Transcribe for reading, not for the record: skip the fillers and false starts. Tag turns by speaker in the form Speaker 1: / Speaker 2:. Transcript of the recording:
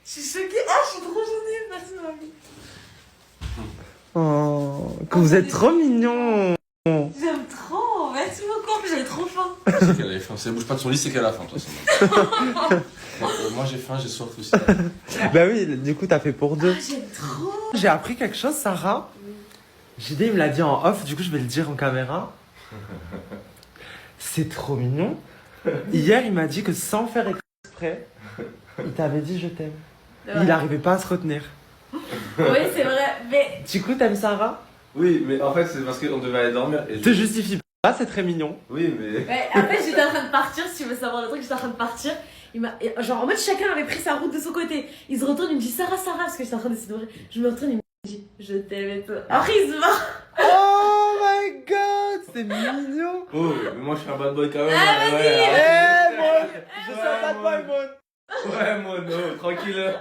Speaker 1: Je suis choquée. Ah, je suis trop gênée. Merci, mamie.
Speaker 2: Oh, que vous êtes trop mignons.
Speaker 1: J'aime trop. Merci beaucoup. En plus, j'avais trop faim.
Speaker 3: C'est qu'elle avait faim. Si elle bouge pas de son lit, c'est qu'elle a faim, de toute façon. Moi, j'ai faim, j'ai soif aussi.
Speaker 2: Bah oui, du coup, t'as fait pour deux.
Speaker 1: Ah, j'aime trop.
Speaker 2: J'ai appris quelque chose, Sarah. JD, il me l'a dit en off, du coup, je vais le dire en caméra. C'est trop mignon. Hier, il m'a dit que sans faire exprès, il t'avait dit je t'aime. Il n'arrivait pas à se retenir.
Speaker 1: Oui, c'est vrai. Mais.
Speaker 2: Du coup, t'aimes Sarah?
Speaker 3: Oui, mais en fait, c'est parce qu'on devait aller dormir. Et
Speaker 2: Te justifie pas, c'est très mignon.
Speaker 3: Oui, mais.
Speaker 1: Ouais, après, j'étais en train de partir. Si tu veux savoir le truc, j'étais en train de partir. Genre, en mode, chacun avait pris sa route de son côté. Il se retourne, il me dit Sarah, Sarah, parce que j'étais en train d'essayer d'ouvrir. Je me retourne, il me dit je t'aime et tout. Après, il se va.
Speaker 2: Oh my god, c'est mignon.
Speaker 3: Oh, mais moi, je suis un bad boy quand même.
Speaker 1: Ah, vas-y.
Speaker 2: Eh, mon, je
Speaker 3: Ouais,
Speaker 2: sens pas de
Speaker 3: mon.
Speaker 2: boy, mon.
Speaker 3: Ouais, mon, tranquille.